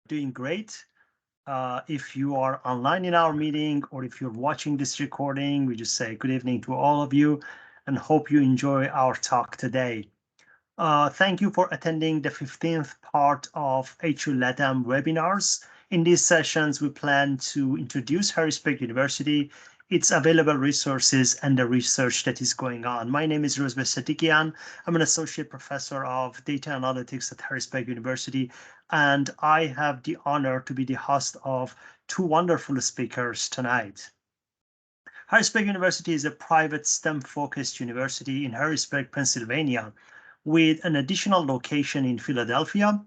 doing great. If you are online in our meeting or if you're watching this recording, we just say good evening to all of you and hope you enjoy our talk today. Thank you for attending the 15th part of HULATAM webinars. In these sessions, we plan to introduce Harrisburg University, its available resources, and the research that is going on. My name is Rue Whiteman. I'm an associate professor of data analytics at Harrisburg University, and I have the honor to be the host of two wonderful speakers tonight. Harrisburg University is a private STEM-focused university in Harrisburg, Pennsylvania, with an additional location in Philadelphia.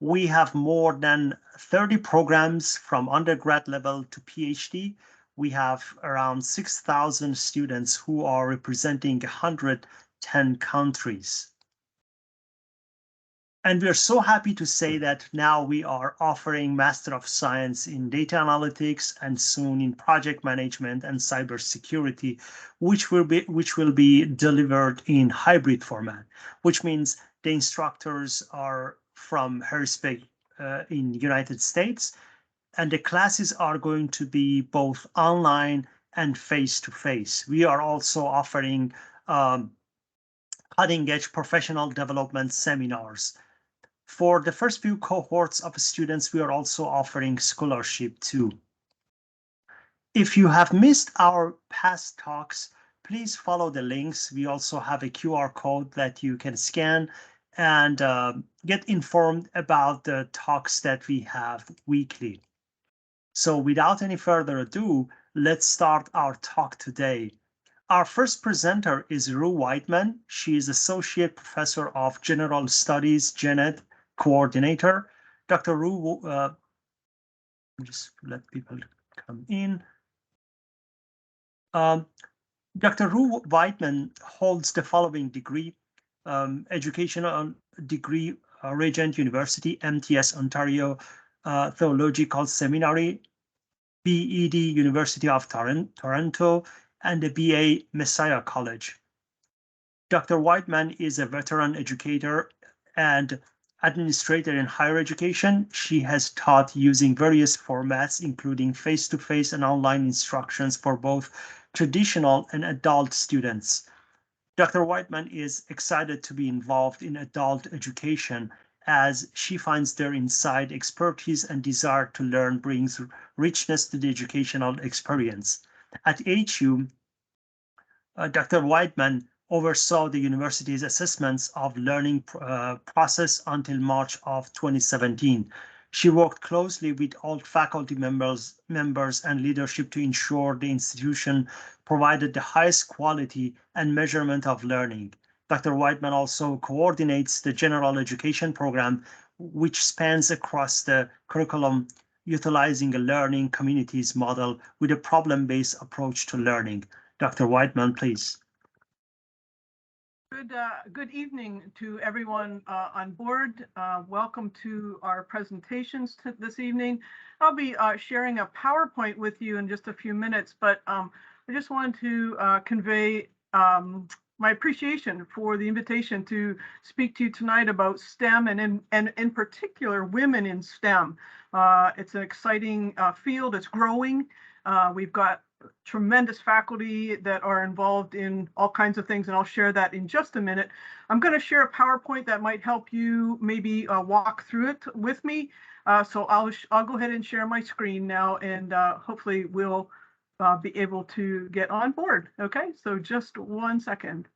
We have more than 30 programs from undergrad level to PhD. We have around 6,000 students who are representing 110 countries. And we're so happy to say that now we are offering Master of Science in Data Analytics and soon in Project Management and Cybersecurity, which will be delivered in hybrid format, which means the instructors are from Harrisburg in the United States, and the classes are going to be both online and face-to-face. We are also offering cutting-edge professional development seminars. For the first few cohorts of students, we are also offering scholarship too. If you have missed our past talks, please follow the links. We also have a QR code that you can scan and get informed about the talks that we have weekly. So without any further ado, let's start our talk today. Our first presenter is Rue Whiteman. She is Associate Professor of General Studies, GenEd Coordinator. Dr. Rue, just let people come in. Dr. Rue Whiteman holds the following degree, educational degree, Regent University, MTS Ontario Theological Seminary, BEd University of Toronto, and the BA Messiah College. Dr. Whiteman is a veteran educator and administrator in higher education. She has taught using various formats, including face-to-face and online instructions for both traditional and adult students. Dr. Whiteman is excited to be involved in adult education as she finds their insight, expertise, and desire to learn brings richness to the educational experience. At HU, Dr. Whiteman oversaw the university's assessments of learning process until March of 2017. She worked closely with all faculty members and leadership to ensure the institution provided the highest quality and measurement of learning. Dr. Whiteman also coordinates the general education program, which spans across the curriculum, utilizing a learning communities model with a problem-based approach to learning. Dr. Whiteman, please. Good evening to everyone on board. Welcome to our presentations this evening. I'll be sharing a PowerPoint with you in just a few minutes, but I just wanted to convey my appreciation for the invitation to speak to you tonight about STEM and in particular women in STEM. It's an exciting field. It's growing. We've got tremendous faculty that are involved in all kinds of things, and I'll share that in just a minute. I'm going to share a PowerPoint that might help you maybe walk through it with me. So I'll go ahead and share my screen now, and hopefully we'll be able to get on board. Okay, so just 1 second.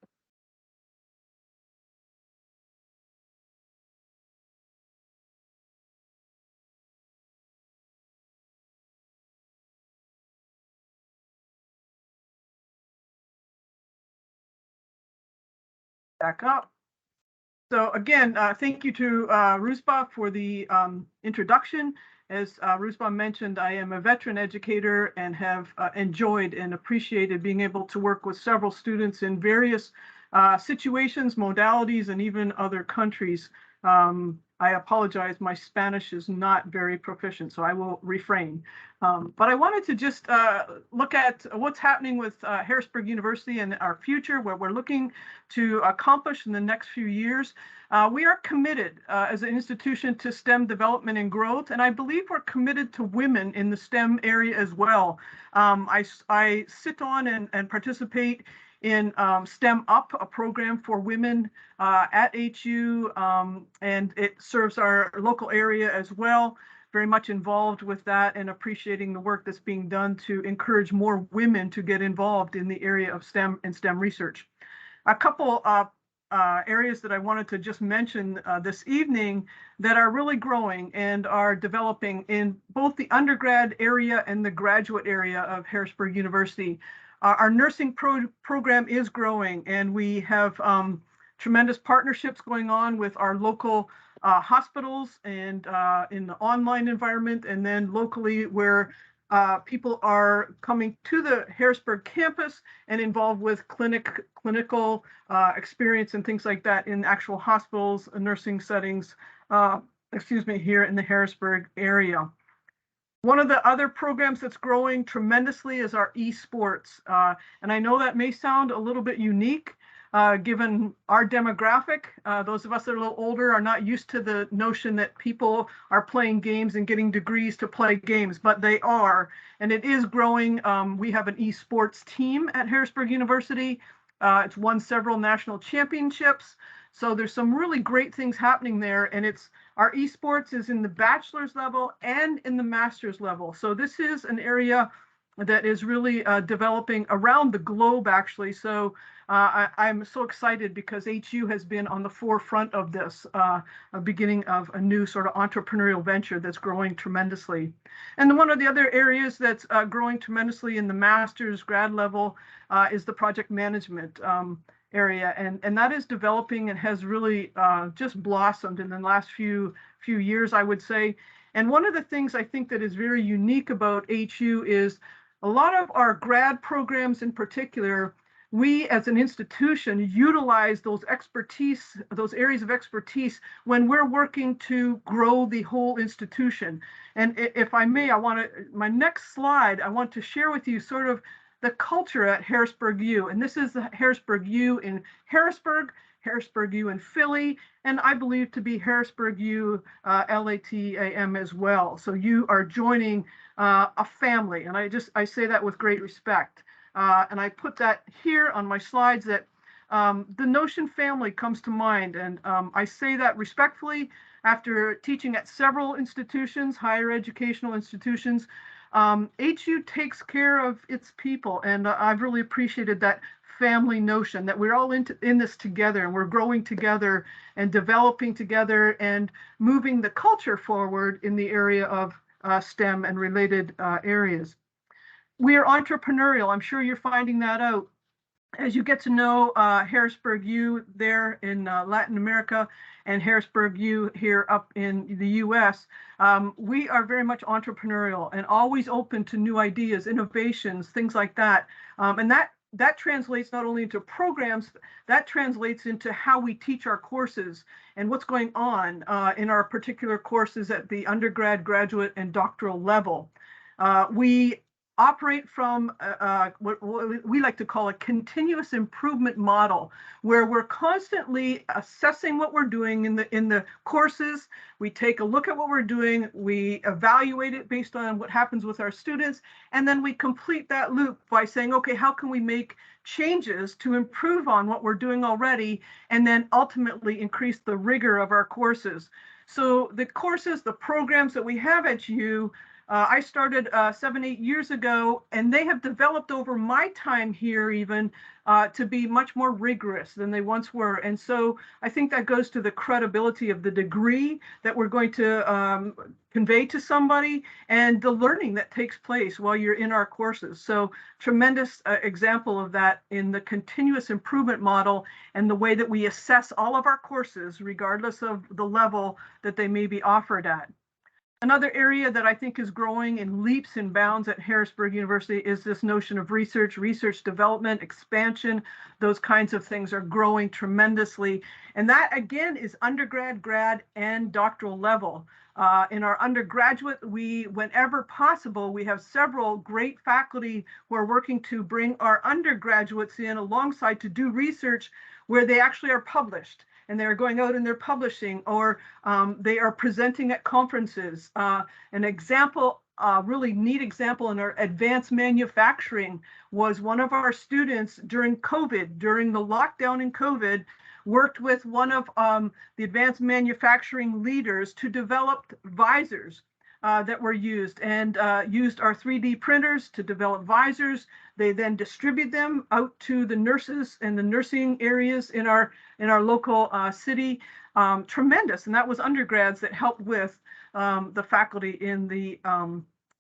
Back up. So again, thank you to Rusba for the introduction. As Rusba mentioned, I am a veteran educator and have enjoyed and appreciated being able to work with several students in various situations, modalities, and even other countries. I apologize, my Spanish is not very proficient, so I will refrain. But I wanted to just look at what's happening with Harrisburg University and our future, what we're looking to accomplish in the next few years. We are committed as an institution to STEM development and growth, and I believe we're committed to women in the STEM area as well. I sit on and participate in STEM Up, a program for women at HU, and it serves our local area as well. Very much involved with that and appreciating the work that's being done to encourage more women to get involved in the area of STEM and STEM research. A couple areas that I wanted to just mention this evening that are really growing and are developing in both the undergrad area and the graduate area of Harrisburg University. Our nursing program is growing, and we have tremendous partnerships going on with our local hospitals and in the online environment, and then locally where people are coming to the Harrisburg campus and involved with clinical experience and things like that in actual hospitals and nursing settings, here in the Harrisburg area. One of the other programs that's growing tremendously is our esports. And I know that may sound a little bit unique given our demographic. Those of us that are a little older are not used to the notion that people are playing games and getting degrees to play games, but they are, and it is growing. We have an esports team at Harrisburg University. It's won several national championships. So there's some really great things happening there, and our esports is in the bachelor's level and in the master's level. So this is an area that is really developing around the globe, actually. So I'm so excited because HU has been on the forefront of this, a beginning of a new sort of entrepreneurial venture that's growing tremendously. And one of the other areas that's growing tremendously in the master's grad level is the project management area, and that is developing and has really just blossomed in the last few years, I would say. And one of the things I think that is very unique about HU is a lot of our grad programs in particular, we as an institution utilize those areas of expertise when we're working to grow the whole institution. And if I may, my next slide, I want to share with you sort of the culture at Harrisburg U. And this is the Harrisburg U in Harrisburg, Harrisburg U in Philly, and I believe to be Harrisburg U LATAM as well. So you are joining a family, and I say that with great respect. And I put that here on my slides that the notion family comes to mind. And I say that respectfully after teaching at several institutions, higher educational institutions. HU takes care of its people, and I've really appreciated that family notion that we're all in this together, and we're growing together and developing together and moving the culture forward in the area of STEM and related areas. We are entrepreneurial. I'm sure you're finding that out as you get to know Harrisburg U there in Latin America and Harrisburg U here up in the US. We are very much entrepreneurial and always open to new ideas, innovations, things like that. And that translates not only into programs, that translates into how we teach our courses and what's going on in our particular courses at the undergrad, graduate, and doctoral level. We operate from what we like to call a continuous improvement model, where we're constantly assessing what we're doing in the courses. We take a look at what we're doing, we evaluate it based on what happens with our students, and then we complete that loop by saying, okay, how can we make changes to improve on what we're doing already, and then ultimately increase the rigor of our courses. So the courses, the programs that we have at U, I started 7-8 years ago, and they have developed over my time here even to be much more rigorous than they once were. And so I think that goes to the credibility of the degree that we're going to convey to somebody and the learning that takes place while you're in our courses. So tremendous example of that in the continuous improvement model and the way that we assess all of our courses, regardless of the level that they may be offered at. Another area that I think is growing in leaps and bounds at Harrisburg University is this notion of research development, expansion. Those kinds of things are growing tremendously. And that, again, is undergrad, grad, and doctoral level. In our undergraduate, whenever possible, we have several great faculty who are working to bring our undergraduates in alongside to do research where they actually are published. And they're going out and they're publishing, or they are presenting at conferences. An example, really neat example in our advanced manufacturing was one of our students during COVID, during the lockdown in COVID, worked with one of the advanced manufacturing leaders to develop visors that were used, and used our 3D printers to develop visors. They then distribute them out to the nurses and the nursing areas in our local city. Tremendous, and that was undergrads that helped with the faculty in the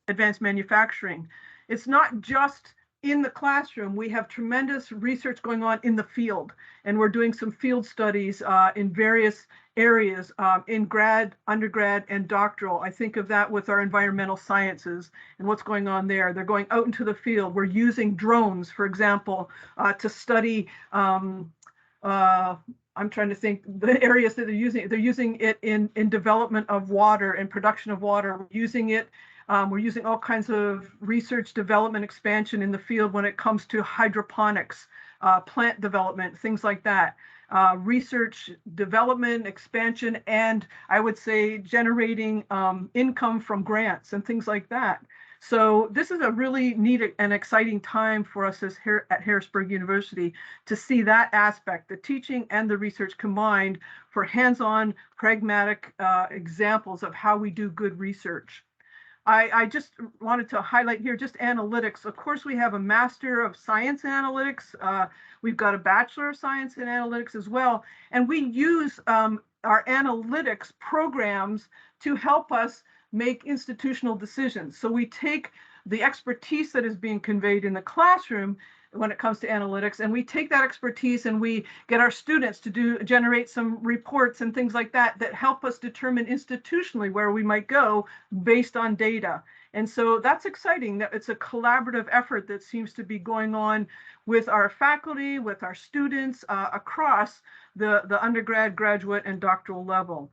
advanced manufacturing. It's not just in the classroom. We have tremendous research going on in the field, and we're doing some field studies in various areas in grad, undergrad, and doctoral. I think of that with our environmental sciences and what's going on there. They're going out into the field. We're using drones, for example, to study, I'm trying to think the areas that they're using. They're using it in development of water and production of water. We're using it. We're using all kinds of research, development, expansion in the field when it comes to hydroponics, plant development, things like that. Research, development, expansion, and I would say generating income from grants and things like that. So this is a really neat and exciting time for us here at Harrisburg University to see that aspect, the teaching and the research combined for hands-on, pragmatic examples of how we do good research. I just wanted to highlight here just analytics. Of course, we have a Master of Science in Analytics. We've got a Bachelor of Science in Analytics as well. And we use our analytics programs to help us make institutional decisions. So we take the expertise that is being conveyed in the classroom when it comes to analytics, and we take that expertise and we get our students to generate some reports and things like that that help us determine institutionally where we might go based on data. And so that's exciting that it's a collaborative effort that seems to be going on with our faculty, with our students across the undergrad, graduate, and doctoral level.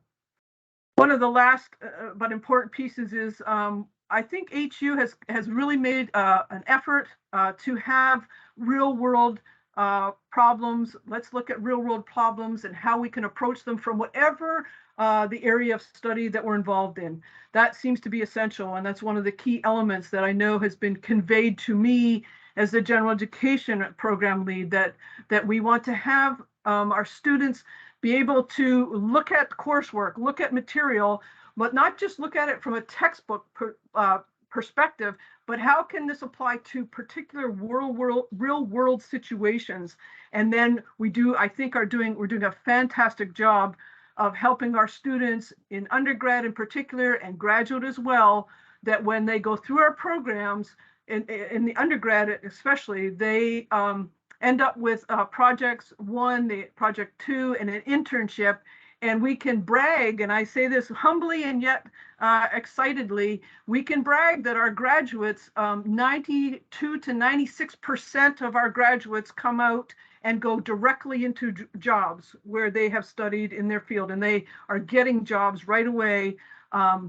One of the last but important pieces is I think HU has really made an effort to have real-world problems. Let's look at real-world problems and how we can approach them from whatever the area of study that we're involved in. That seems to be essential, and that's one of the key elements that I know has been conveyed to me as the general education program lead, that we want to have our students be able to look at coursework, look at material, but not just look at it from a textbook perspective, but how can this apply to particular real world situations? And then we're doing a fantastic job of helping our students in undergrad in particular and graduate as well, that when they go through our programs, in the undergrad especially, they end up with projects 1, the project 2, and an internship. And we can brag, and I say this humbly and yet excitedly, we can brag that our graduates, 92 to 96% of our graduates come out and go directly into jobs where they have studied in their field, and they are getting jobs right away. A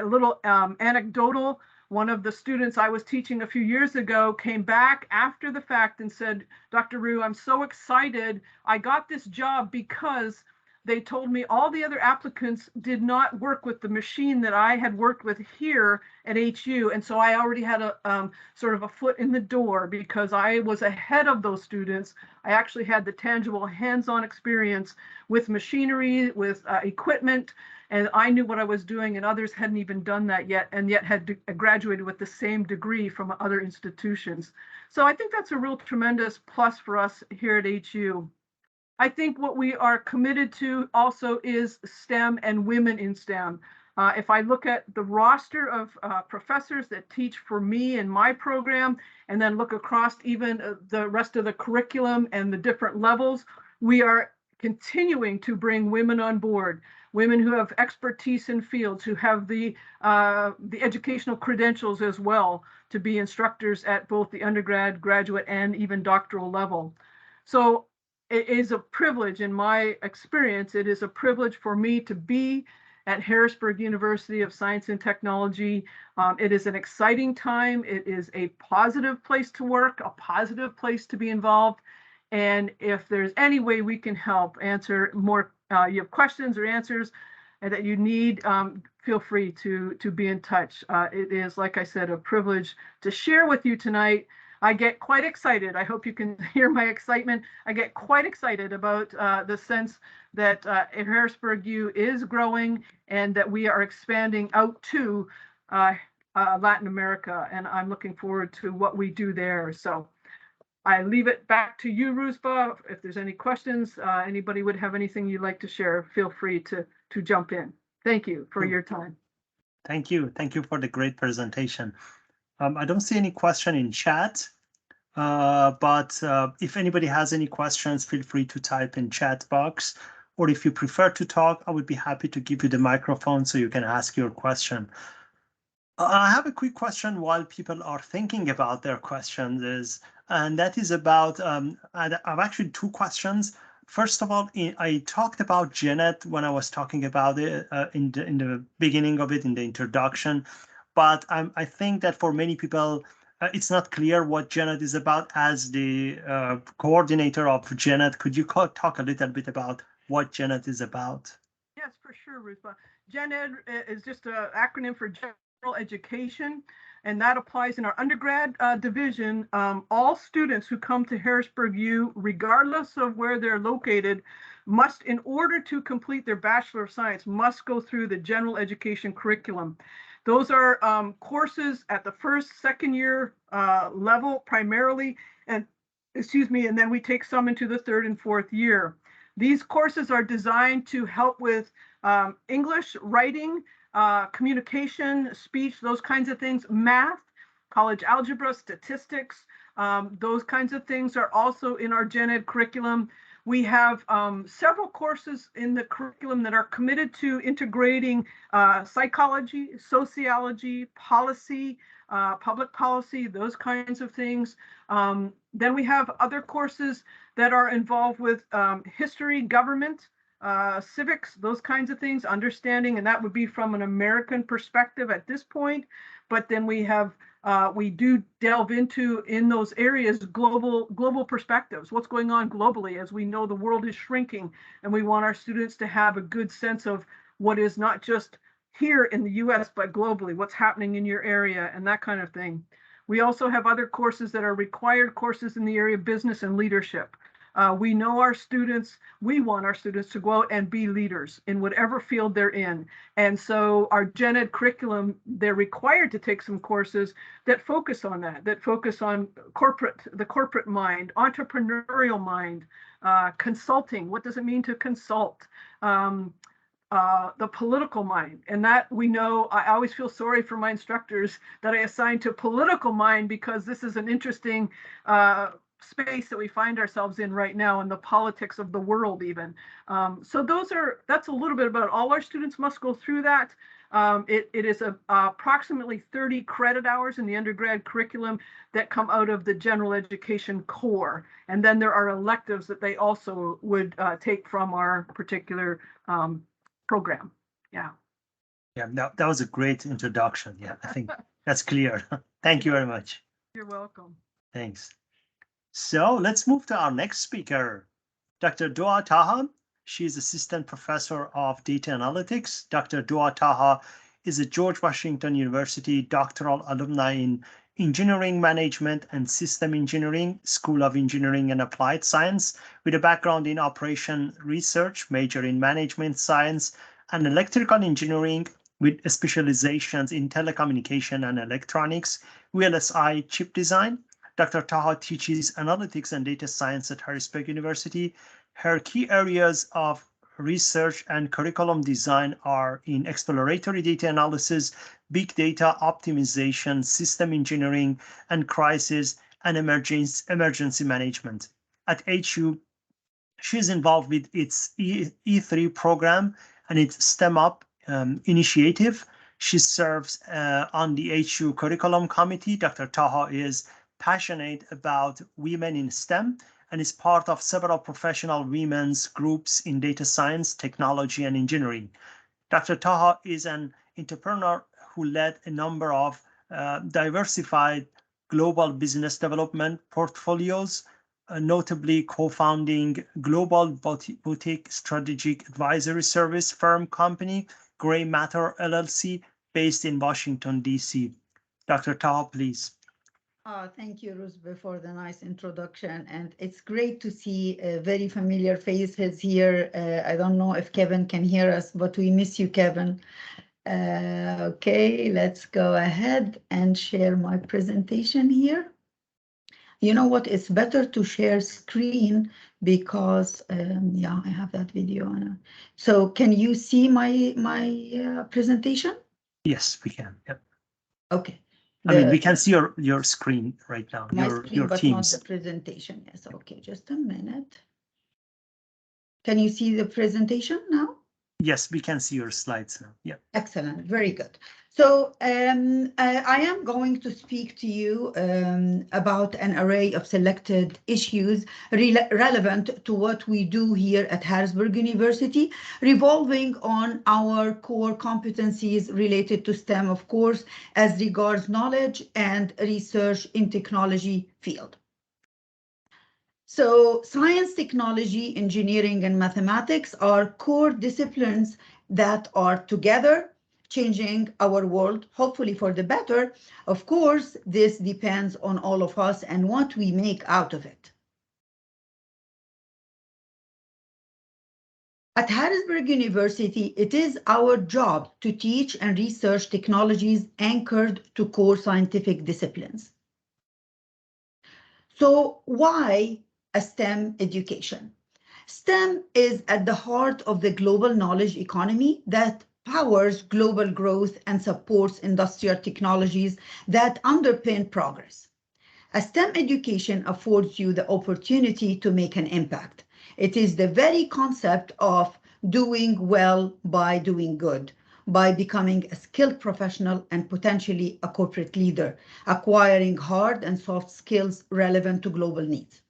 little anecdotal, one of the students I was teaching a few years ago came back after the fact and said, "Dr. Rue, I'm so excited. I got this job because they told me all the other applicants did not work with the machine that I had worked with here at HU. And so I already had a sort of a foot in the door because I was ahead of those students. I actually had the tangible hands-on experience with machinery, with equipment, and I knew what I was doing, and others hadn't even done that yet, and yet had graduated with the same degree from other institutions. So I think that's a real tremendous plus for us here at HU. I think what we are committed to also is STEM and women in STEM. If I look at the roster of professors that teach for me in my program, and then look across even the rest of the curriculum and the different levels, we are continuing to bring women on board. women who have expertise in fields, who have the educational credentials as well to be instructors at both the undergrad, graduate, and even doctoral level. So it is a privilege, in my experience, it is a privilege for me to be at Harrisburg University of Science and Technology. It is an exciting time. It is a positive place to work, a positive place to be involved. And if there's any way we can help answer more, you have questions or answers that you need, feel free to be in touch. It is, like I said, a privilege to share with you tonight. I get quite excited. I hope you can hear my excitement. I get quite excited about the sense that Harrisburg U is growing and that we are expanding out to Latin America. And I'm looking forward to what we do there. So I leave it back to you, Ruspa. If there's any questions, anybody would have anything you'd like to share, feel free to jump in. Thank you for your time. Thank you. Thank you for the great presentation. I don't see any question in chat, but if anybody has any questions, feel free to type in chat box. Or if you prefer to talk, I would be happy to give you the microphone so you can ask your question. I have a quick question while people are thinking about their questions, and that is about, I've actually two questions. First of all, I talked about GenEd when I was talking about it in the beginning of it, in the introduction, but I think that for many people, it's not clear what GenEd is about. As the coordinator of GenEd, could you talk a little bit about what GenEd is about? Yes, for sure, Ruspa. GenEd is just an acronym for General Education, and that applies in our undergrad division. All students who come to Harrisburg U, regardless of where they're located, must, in order to complete their Bachelor of Science, must go through the general education curriculum. Those are courses at the first, second year level primarily, and and then we take some into the third and fourth year. These courses are designed to help with English, writing, communication, speech, those kinds of things, math, college algebra, statistics, those kinds of things are also in our GenEd curriculum. We have several courses in the curriculum that are committed to integrating psychology, sociology, policy, public policy, those kinds of things. Then we have other courses that are involved with history, government, civics, those kinds of things, understanding, and that would be from an American perspective at this point. But then we have, we do delve into, in those areas, global perspectives, what's going on globally. As we know, the world is shrinking, and we want our students to have a good sense of what is not just here in the US, but globally, what's happening in your area and that kind of thing. We also have other courses that are required courses in the area of business and leadership. We know our students, we want our students to go out and be leaders in whatever field they're in. And so our GenEd curriculum, they're required to take some courses that focus on that focus on the corporate mind, entrepreneurial mind, consulting. What does it mean to consult? The political mind, and that we know, I always feel sorry for my instructors that I assign to political mind, because this is an interesting space that we find ourselves in right now, in the politics of the world even. So that's a little bit about all our students must go through that. It is approximately 30 credit hours in the undergrad curriculum that come out of the general education core. And then there are electives that they also would take from our particular program. Yeah. Yeah, that was a great introduction. Yeah, I think that's clear. Thank you very much. You're welcome. Thanks. So let's move to our next speaker, Dr. Dua Taha. She is Assistant Professor of Data Analytics. Dr. Dua Taha is a George Washington University doctoral alumni in Engineering Management and System Engineering, School of Engineering and Applied Science, with a background in operation research, major in management science and electrical engineering, with specializations in telecommunication and electronics, VLSI chip design. Dr. Taha teaches analytics and data science at Harrisburg University. Her key areas of research and curriculum design are in exploratory data analysis, big data optimization, system engineering, and crisis and emergency management. At HU, she's involved with its E3 program and its STEM Up initiative. She serves on the HU Curriculum Committee. Dr. Taha is passionate about women in STEM and is part of several professional women's groups in data science, technology, and engineering. Dr. Taha is an entrepreneur who led a number of diversified global business development portfolios, notably co-founding global boutique strategic advisory service firm company, Gray Matter LLC, based in Washington, D.C. Dr. Taha, please. Thank you, Ruzbe, for the nice introduction. And it's great to see very familiar faces here. I don't know if Kevin can hear us, but we miss you, Kevin. Okay, let's go ahead and share my presentation here. You know what? It's better to share screen because, yeah, I have that video on. So can you see my presentation? Yes, we can. Yep. Okay. I mean, we can see your screen right now, your but Teams. not the presentation. Yes, okay, just a minute. Can you see the presentation now? Yes, we can see your slides now. Yeah. Excellent, very good. So I am going to speak to you about an array of selected issues relevant to what we do here at Harrisburg University, revolving on our core competencies related to STEM, of course, as regards knowledge and research in technology field. So science, technology, engineering, and mathematics are core disciplines that are together changing our world, hopefully for the better. Of course, this depends on all of us and what we make out of it. At Harrisburg University, it is our job to teach and research technologies anchored to core scientific disciplines. So why a STEM education? STEM is at the heart of the global knowledge economy that powers global growth and supports industrial technologies that underpin progress. A STEM education affords you the opportunity to make an impact. It is the very concept of doing well by doing good, by becoming a skilled professional and potentially a corporate leader, acquiring hard and soft skills relevant to global needs.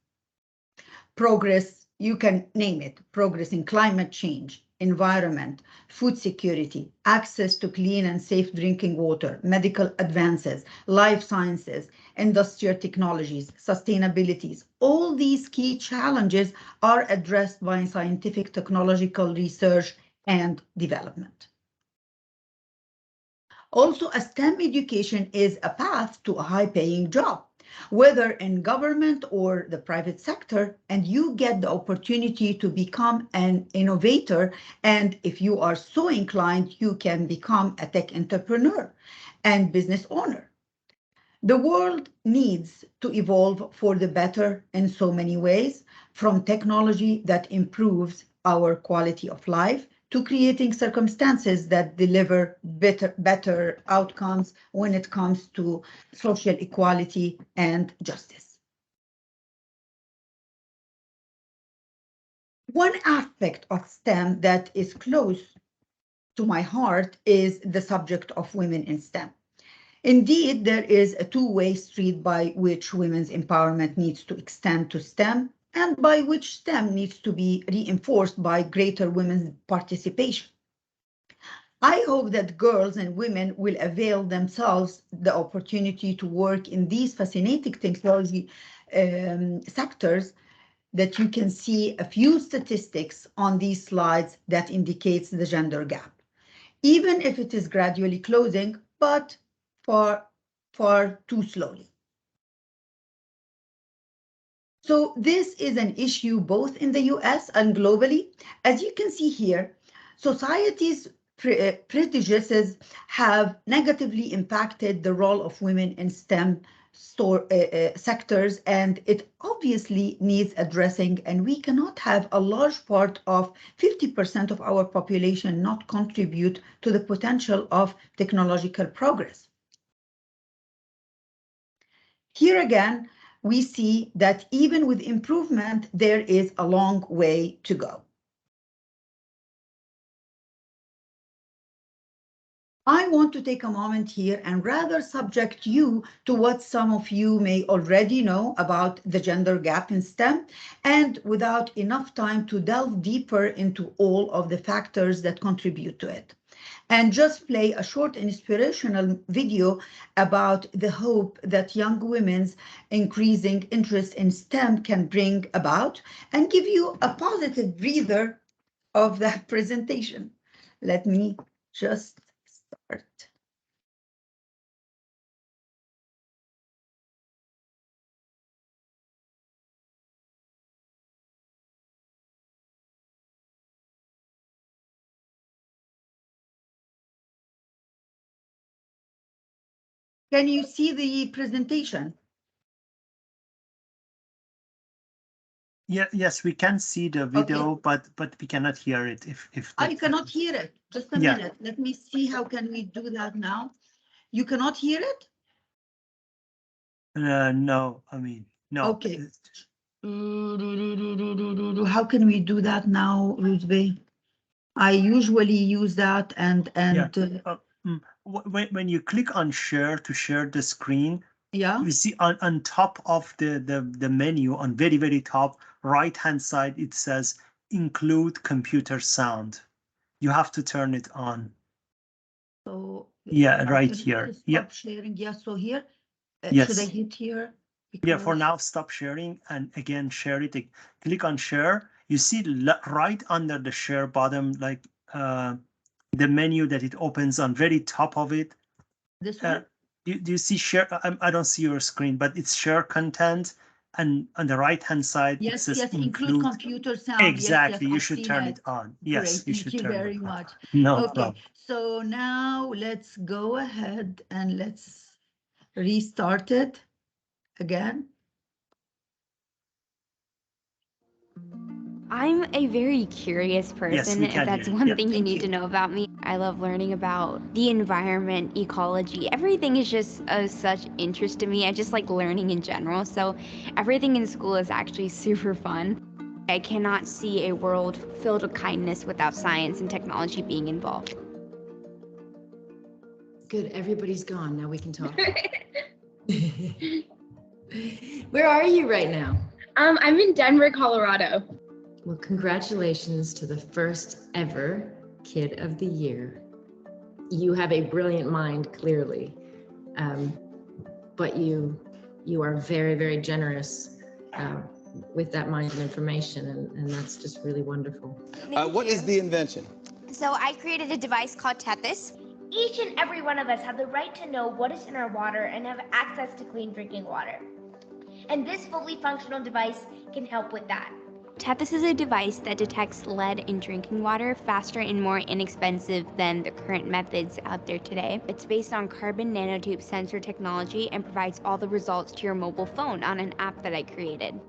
Progress, you can name it, progress in climate change, environment, food security, access to clean and safe drinking water, medical advances, life sciences, industrial technologies, sustainabilities. All these key challenges are addressed by scientific technological research and development. Also, a STEM education is a path to a high-paying job, whether in government or the private sector, and you get the opportunity to become an innovator. And if you are so inclined, you can become a tech entrepreneur and business owner. The world needs to evolve for the better in so many ways, from technology that improves our quality of life to creating circumstances that deliver better outcomes when it comes to social equality and justice. One aspect of STEM that is close to my heart is the subject of women in STEM. Indeed, there is a two-way street by which women's empowerment needs to extend to STEM and by which STEM needs to be reinforced by greater women's participation. I hope that girls and women will avail themselves the opportunity to work in these fascinating technology sectors that you can see a few statistics on these slides that indicates the gender gap, even if it is gradually closing, but far too slowly. So this is an issue both in the US and globally. As you can see here, society's prejudices have negatively impacted the role of women in STEM sectors, and it obviously needs addressing, and we cannot have a large part of 50% of our population not contribute to the potential of technological progress. Here again, we see that even with improvement, there is a long way to go. I want to take a moment here and rather subject you to what some of you may already know about the gender gap in STEM, and without enough time to delve deeper into all of the factors that contribute to it. And just play a short inspirational video about the hope that young women's increasing interest in STEM can bring about, and give you a positive breather of that presentation. Let me just start. Can you see the presentation? Yeah, yes, we can see the video, Okay. but we cannot hear it. If I cannot hear it. Just a Yeah. minute. Let me see how can we do that now. You cannot hear it? No, I mean, no. Okay. How can we do that now, Ruzbe? I usually use that and Yeah. When you click on share to share the screen, yeah. you see on top of the menu, on very top right hand side, it says include computer sound. You have to turn it on. So Yeah, right here. Yeah. Stop sharing. Yeah. So here, Yes. should I hit here? Yeah, for now, stop sharing and again, share it. Click on share. You see right under the share bottom, like the menu that it opens on very top of it. This one? Do you see share? I don't see your screen, but it's share content. And on the right hand side, it says include computer sound. Exactly. Yes, You I've should seen turn it on. Yes, Great, you thank should you turn very it on. much. No Okay, problem. so now let's go ahead and let's restart it again. I'm a very curious person. we can That's hear you. one Yeah. thing you Thank need to you. know about me. I love learning about the environment, ecology. Everything is just of such interest to me. I just like learning in general. So everything in school is actually super fun. I cannot see a world filled with kindness without science and technology being involved. Good, everybody's gone. Now we can talk. Where are you right now? I'm in Denver, Colorado. Well, congratulations to the first ever Kid of the Year. You have a brilliant mind, clearly, but you are very, very generous with that mind of information, and that's just really wonderful. What is the invention? So I created a device called Tethys. Each and every one of us have the right to know what is in our water and have access to clean drinking water. And this fully functional device can help with that. Tethys is a device that detects lead in drinking water faster and more inexpensive than the current methods out there today. It's based on carbon nanotube sensor technology and provides all the results to your mobile phone on an app that I created.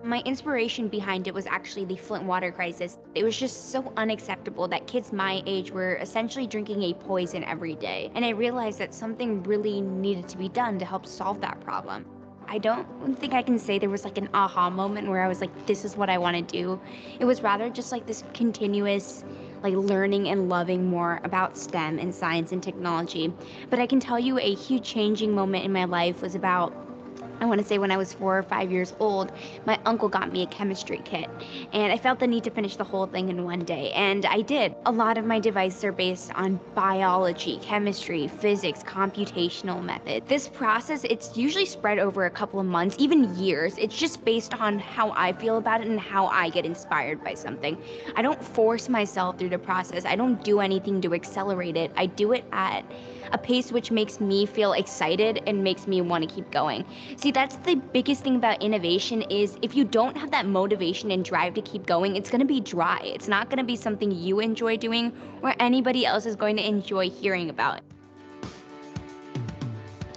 My inspiration behind it was actually the Flint water crisis. It was just so unacceptable that kids my age were essentially drinking a poison every day. And I realized that something really needed to be done to help solve that problem. I don't think I can say there was like an aha moment where I was like, this is what I want to do. It was rather just like this continuous like learning and loving more about STEM and science and technology. But I can tell you a huge changing moment in my life was about, I want to say when I was 4 or 5 years old, my uncle got me a chemistry kit, and I felt the need to finish the whole thing in one day, and I did. A lot of my devices are based on biology, chemistry, physics, computational method. This process, it's usually spread over a couple of months, even years. It's just based on how I feel about it and how I get inspired by something. I don't force myself through the process. I don't do anything to accelerate it. I do it at a pace which makes me feel excited and makes me want to keep going. See, that's the biggest thing about innovation is if you don't have that motivation and drive to keep going, it's going to be dry. It's not going to be something you enjoy doing or anybody else is going to enjoy hearing about.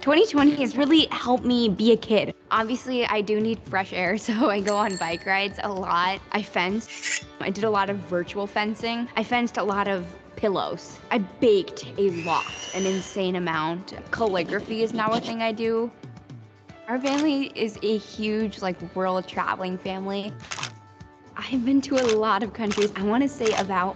2020 has really helped me be a kid. Obviously, I do need fresh air, so I go on bike rides a lot. I fence. I did a lot of virtual fencing. I fenced a lot of pillows. I baked a lot, an insane amount. Calligraphy is now a thing I do. Our family is a huge, like, world traveling family. I've been to a lot of countries. I want to say about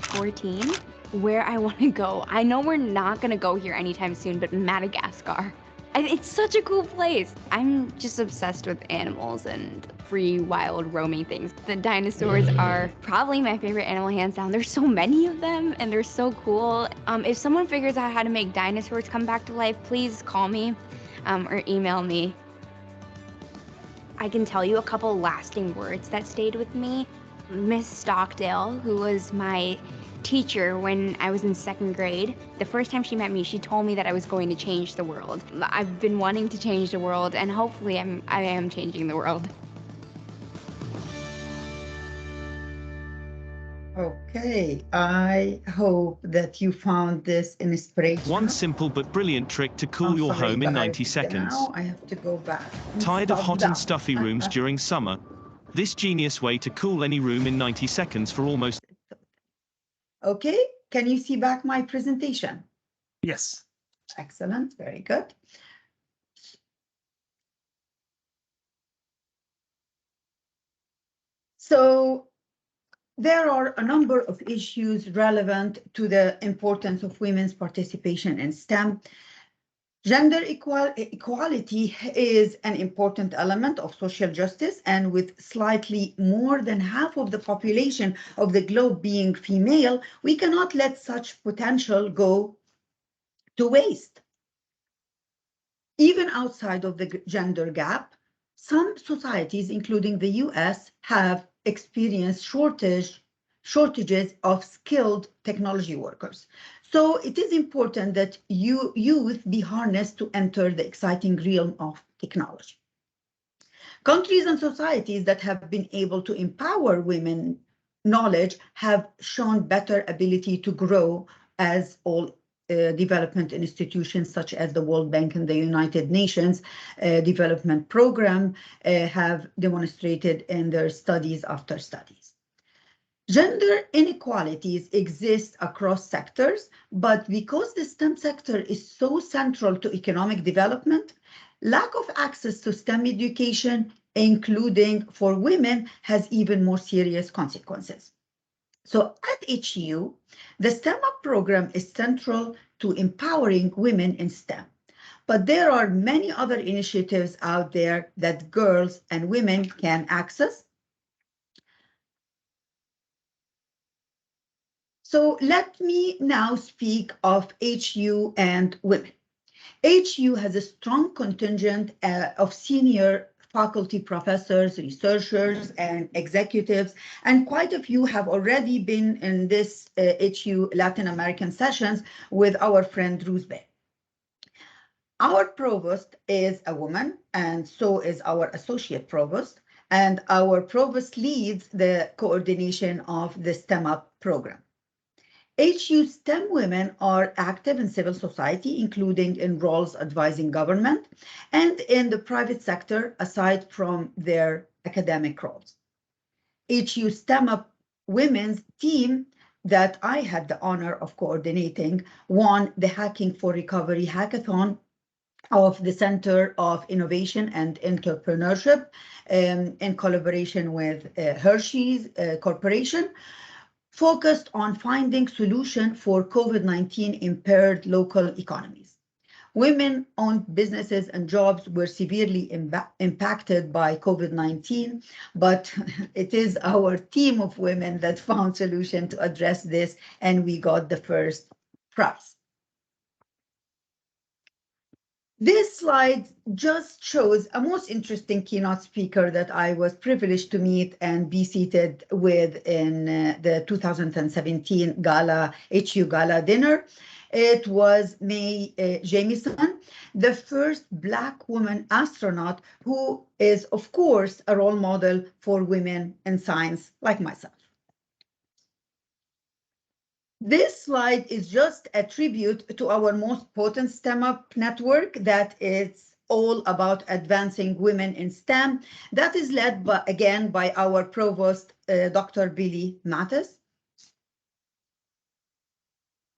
14. where I want to go. I know we're not going to go here anytime soon, but Madagascar. It's such a cool place. I'm just obsessed with animals and free, wild, roaming things. The dinosaurs are probably my favorite animal, hands down. There's so many of them, and they're so cool. If someone figures out how to make dinosaurs come back to life, please call me or email me. I can tell you a couple lasting words that stayed with me. Miss Stockdale, who was my teacher when I was in 2nd grade. The first time she met me, she told me that I was going to change the world. I've been wanting to change the world, and hopefully I am changing the world. Okay, I hope that you found this inspirational. One simple but brilliant trick to cool your home in 90 seconds. Now I have to go back. Tired of hot and stuffy rooms during summer? This genius way to cool any room in 90 seconds for almost... Okay, can you see back my presentation? Yes. Excellent, very good. So there are a number of issues relevant to the importance of women's participation in STEM. Gender equality is an important element of social justice, and with slightly more than half of the population of the globe being female, we cannot let such potential go to waste. Even outside of the gender gap, some societies, including the US, have experienced shortages of skilled technology workers. So it is important that youth be harnessed to enter the exciting realm of technology. Countries and societies that have been able to empower women knowledge have shown better ability to grow, as all development institutions such as the World Bank and the United Nations Development Program have demonstrated in their studies after studies. Gender inequalities exist across sectors, but because the STEM sector is so central to economic development, lack of access to STEM education, including for women, has even more serious consequences. So at HU, the STEM Up program is central to empowering women in STEM. But there are many other initiatives out there that girls and women can access. So let me now speak of HU and women. HU has a strong contingent of senior faculty professors, researchers, and executives, and quite a few have already been in this HU Latin American sessions with our friend Rue Whiteman. Our provost is a woman, and so is our associate provost, and our provost leads the coordination of the STEM Up program. HU STEM women are active in civil society, including in roles advising government and in the private sector, aside from their academic roles. HU STEM Up women's team that I had the honor of coordinating won the Hacking for Recovery Hackathon of the Center of Innovation and Entrepreneurship in collaboration with Hershey's Corporation, focused on finding solution for COVID-19 impaired local economies. Women-owned businesses and jobs were severely impacted by COVID-19, but it is our team of women that found solution to address this, and we got the first prize. This slide just shows a most interesting keynote speaker that I was privileged to meet and be seated with in the 2017 Gala, HU Gala dinner. It was Mae Jemison, the first Black woman astronaut who is, of course, a role model for women in science like myself. This slide is just a tribute to our most potent STEM Up network that is all about advancing women in STEM. That is led by, again, by our provost, Dr. Billy Mattis.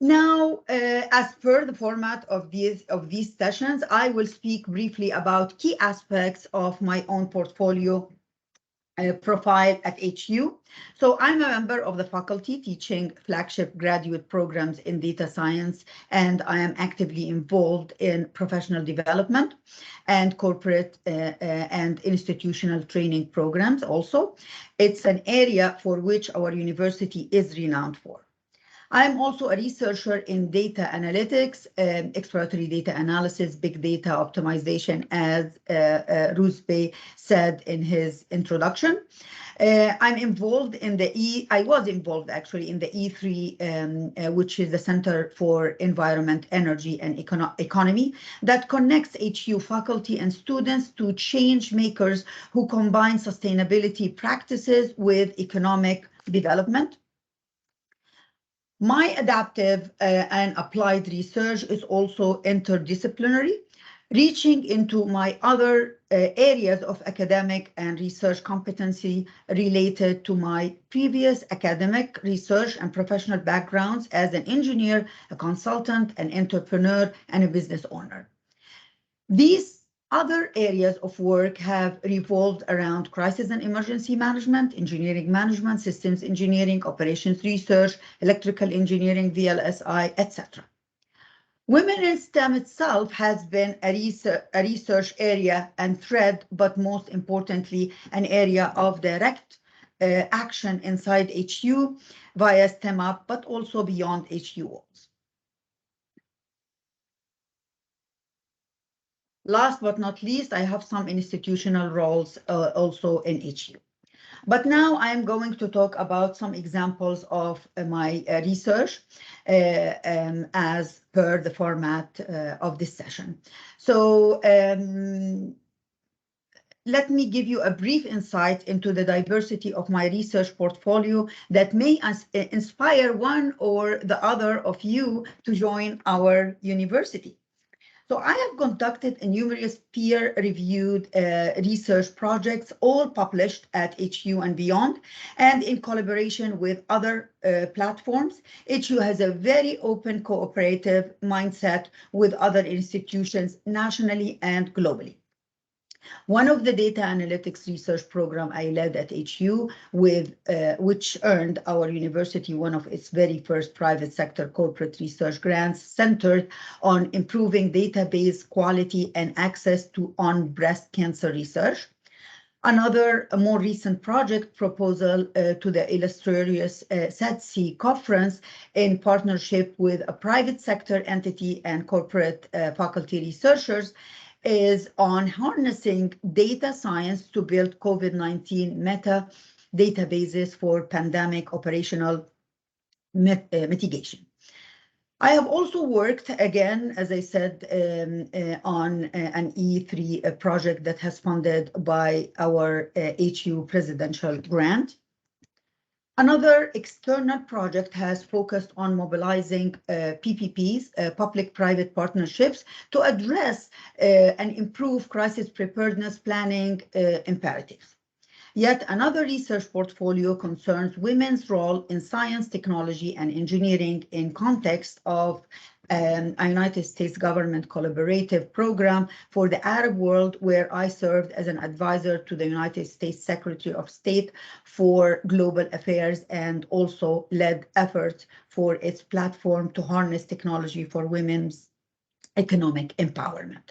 Now, as per the format of these sessions, I will speak briefly about key aspects of my own portfolio profile at HU. So I'm a member of the faculty teaching flagship graduate programs in data science, and I am actively involved in professional development and corporate and institutional training programs also. It's an area for which our university is renowned for. I'm also a researcher in data analytics, exploratory data analysis, big data optimization, as Rue said in his introduction. I'm involved in I was involved actually in the E3, which is the Center for Environment, Energy, and Economy, that connects HU faculty and students to change makers who combine sustainability practices with economic development. My adaptive and applied research is also interdisciplinary, reaching into my other areas of academic and research competency related to my previous academic research and professional backgrounds as an engineer, a consultant, an entrepreneur, and a business owner. These other areas of work have revolved around crisis and emergency management, engineering management, systems engineering, operations research, electrical engineering, VLSI, etc. Women in STEM itself has been a research area and thread, but most importantly, an area of direct action inside HU via STEM Up, but also beyond HU walls. Last but not least, I have some institutional roles also in HU. But now I am going to talk about some examples of my research as per the format of this session. So let me give you a brief insight into the diversity of my research portfolio that may inspire one or the other of you to join our university. So I have conducted numerous peer-reviewed research projects, all published at HU and beyond, and in collaboration with other platforms. HU has a very open, cooperative mindset with other institutions nationally and globally. One of the data analytics research program I led at HU, which earned our university one of its very first private sector corporate research grants, centered on improving database quality and access on breast cancer research. Another more recent project proposal to the illustrious SATC conference in partnership with a private sector entity and corporate faculty researchers is on harnessing data science to build COVID-19 meta databases for pandemic operational mitigation. I have also worked, again, as I said, on an E3 project that has funded by our HU presidential grant. Another external project has focused on mobilizing PPPs, public-private partnerships, to address and improve crisis preparedness planning imperatives. Yet another research portfolio concerns women's role in science, technology, and engineering in context of a United States government collaborative program for the Arab world, where I served as an advisor to the United States Secretary of State for Global Affairs and also led efforts for its platform to harness technology for women's economic empowerment.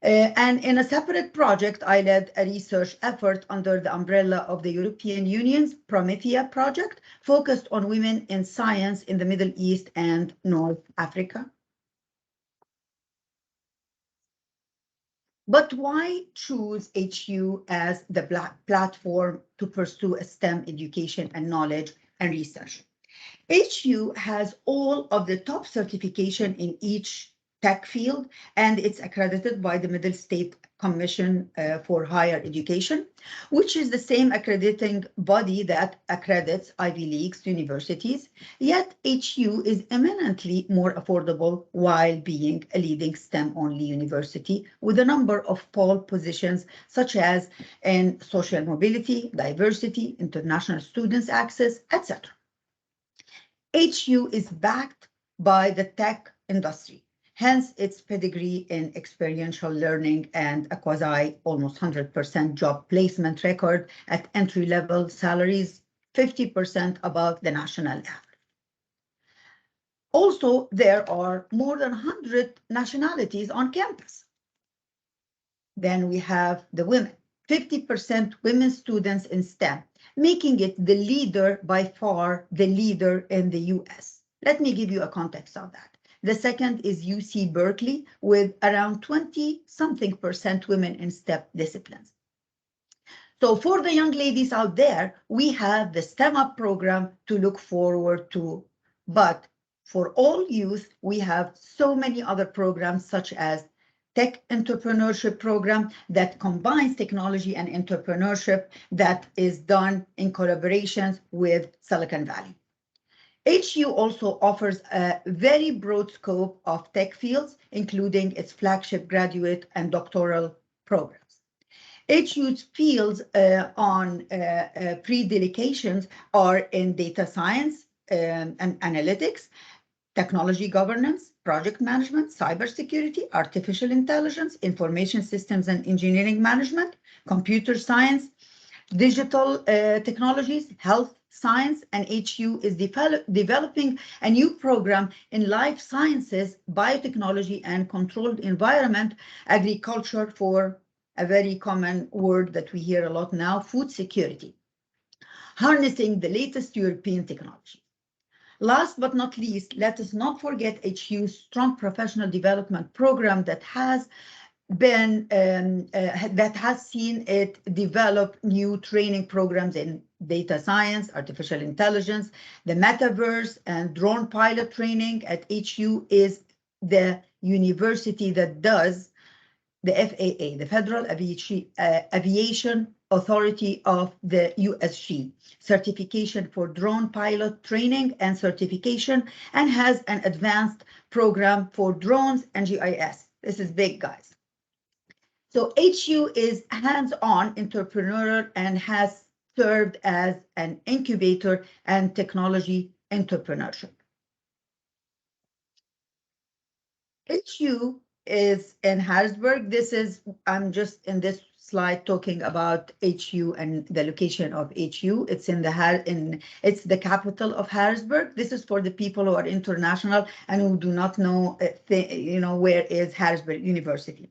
And in a separate project, I led a research effort under the umbrella of the European Union's Promethea project, focused on women in science in the Middle East and North Africa. But why choose HU as the platform to pursue a STEM education and knowledge and research? HU has all of the top certification in each tech field, and it's accredited by the Middle State Commission for Higher Education, which is the same accrediting body that accredits Ivy Leagues universities. Yet HU is eminently more affordable while being a leading STEM-only university with a number of pole positions, such as in social mobility, diversity, international students access, etc. HU is backed by the tech industry. hence its pedigree in experiential learning and a quasi almost 100% job placement record at entry-level salaries, 50% above the national average. Also, there are more than 100 nationalities on campus. Then we have the women, 50% women students in STEM, making it the leader, by far the leader in the US. Let me give you a context of that. The second is UC Berkeley with around 20-something% women in STEM disciplines. So for the young ladies out there, we have the STEM Up program to look forward to. But for all youth, we have so many other programs such as Tech Entrepreneurship Program that combines technology and entrepreneurship that is done in collaborations with Silicon Valley. HU also offers a very broad scope of tech fields, including its flagship graduate and doctoral programs. HU's fields on pre-dedications are in data science and analytics, technology governance, project management, cybersecurity, artificial intelligence, information systems and engineering management, computer science, digital technologies, health science, and HU is developing a new program in life sciences, biotechnology, and controlled environment, agriculture, for a very common word that we hear a lot now, food security, harnessing the latest European technology. Last but not least, let us not forget HU's strong professional development program that has been that has seen it develop new training programs in data science, artificial intelligence, the metaverse, and drone pilot training. At HU is the university that does the FAA, the Federal Aviation Authority of the USG, certification for drone pilot training and certification, and has an advanced program for drones and GIS. This is big, guys. So HU is hands-on entrepreneurial and has served as an incubator and technology entrepreneurship. HU is in Harrisburg. This is, I'm just in this slide talking about HU and the location of HU. It's it's the capital of Harrisburg. This is for the people who are international and who do not know, where is Harrisburg University.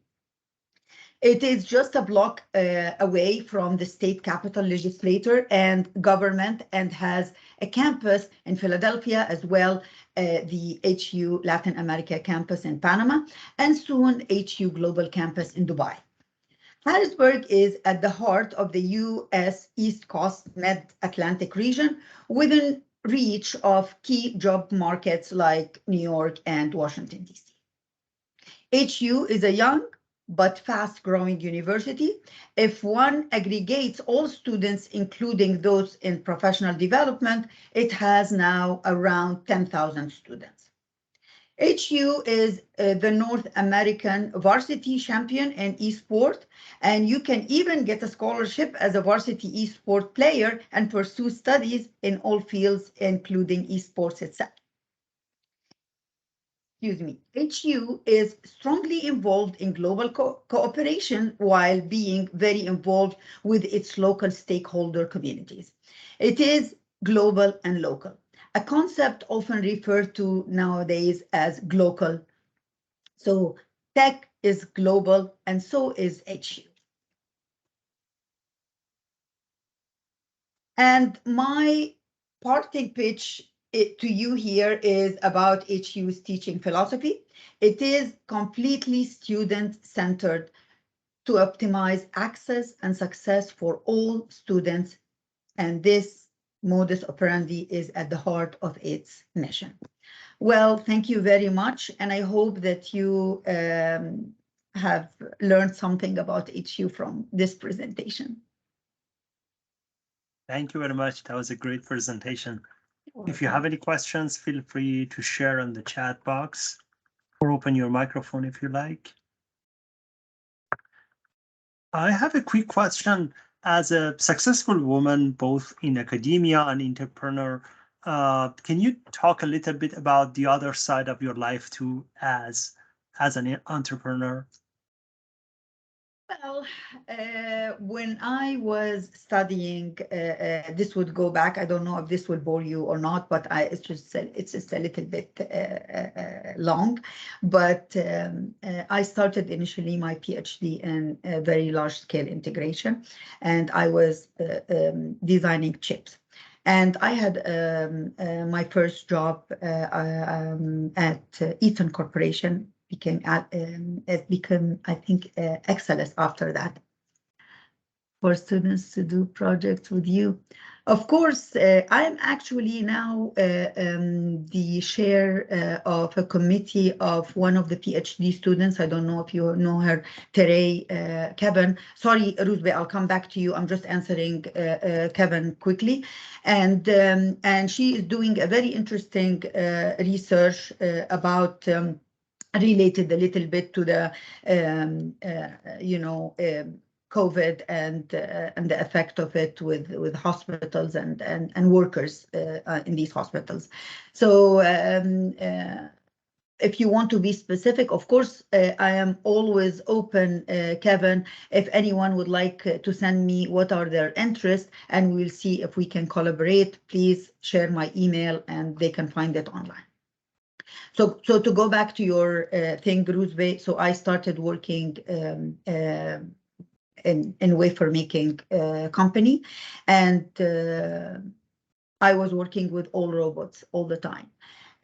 It is just a block away from the state capitol legislature and government, and has a campus in Philadelphia as well, the HU Latin America campus in Panama, and soon HU Global Campus in Dubai. Harrisburg is at the heart of the US East Coast Mid-Atlantic region, within reach of key job markets like New York and Washington, D.C. HU is a young but fast-growing university. If one aggregates all students, including those in professional development, it has now around 10,000 students. HU is the North American varsity champion in eSport, and you can even get a scholarship as a varsity eSport player and pursue studies in all fields, including eSports itself. HU is strongly involved in global cooperation while being very involved with its local stakeholder communities. It is global and local, a concept often referred to nowadays as glocal. So tech is global, and so is HU. And my parting pitch to you here is about HU's teaching philosophy. It is completely student-centered to optimize access and success for all students, and this modus operandi is at the heart of its mission. Well, thank you very much, and I hope that you have learned something about HU from this presentation. Thank you very much. That was a great presentation. If you have any questions, feel free to share in the chat box or open your microphone if you like. I have a quick question. As a successful woman, both in academia and entrepreneur, can you talk a little bit about the other side of your life too, as as an entrepreneur? Well, when I was studying, this would go back. I don't know if this will bore you or not, but it's just a little bit long. But I started initially my PhD in very large scale integration, and I was designing chips. And I had my first job at Eaton Corporation. It became, I think, Excelis after that, for students to do projects with you. Of course, I'm actually now the chair of a committee of one of the PhD students. I don't know if you know her, Tere Kevin. Sorry, Ruzbe, I'll come back to you. I'm just answering Kevin quickly. And she is doing a very interesting research about related a little bit to the, COVID and the effect of it with hospitals and workers in these hospitals. So if you want to be specific, of course, I am always open, Kevin, if anyone would like to send me what are their interests, and we'll see if we can collaborate. Please share my email and they can find it online. So to go back to your thing, Ruzbe, so I started working in wafer making company, and I was working with all robots all the time.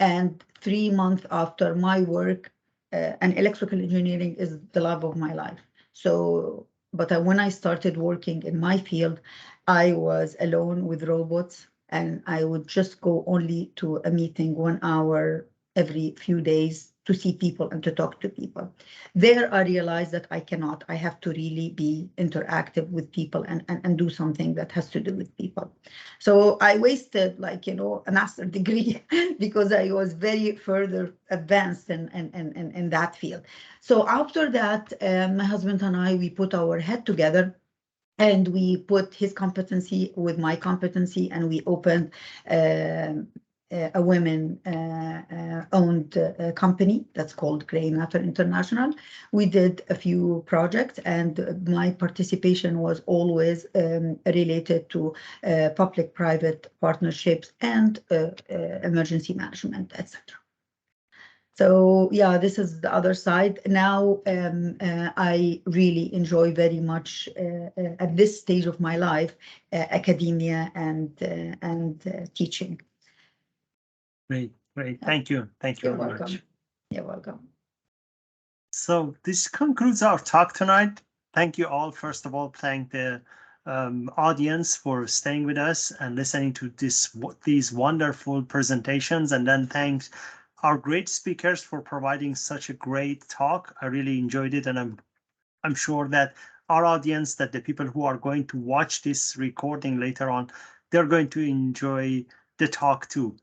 And 3 months after my work, and electrical engineering is the love of my life. So, but when I started working in my field, I was alone with robots, and I would just go only to a meeting 1 hour every few days to see people and to talk to people. There I realized that I cannot. I have to really be interactive with people and do something that has to do with people. So I wasted, like, a master's degree because I was very further advanced in that field. So after that, my husband and I, we put our head together, and we put his competency with my competency, and we opened a women-owned company that's called Gray Matter International. We did a few projects, and my participation was always related to public-private partnerships and emergency management, etc. So yeah, this is the other side. Now I really enjoy very much at this stage of my life academia and teaching. Great. Thank you. Thank you very much. You're welcome. So this concludes our talk tonight. Thank you all. First of all, thank the audience for staying with us and listening to these wonderful presentations. And then thanks our great speakers for providing such a great talk. I really enjoyed it, and I'm sure that our audience, that the people who are going to watch this recording later on, they're going to enjoy the talk too.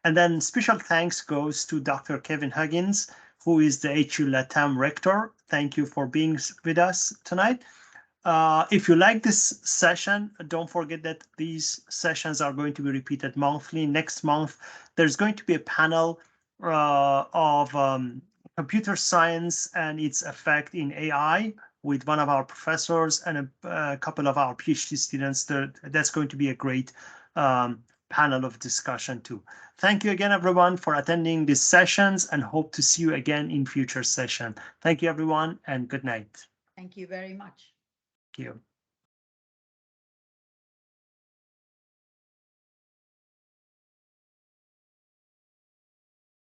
And then special thanks goes to Dr. Kevin Huggins, who is the HULATAM rector. Thank you for being with us tonight. If you like this session, don't forget that these sessions are going to be repeated monthly. Next month, there's going to be a panel of computer science and its effect in AI with one of our professors and a couple of our PhD students. That's going to be a great panel of discussion too. Thank you again, everyone, for attending these sessions, and hope to see you again in future session. Thank you, everyone, and good night. Thank you very much. Thank you.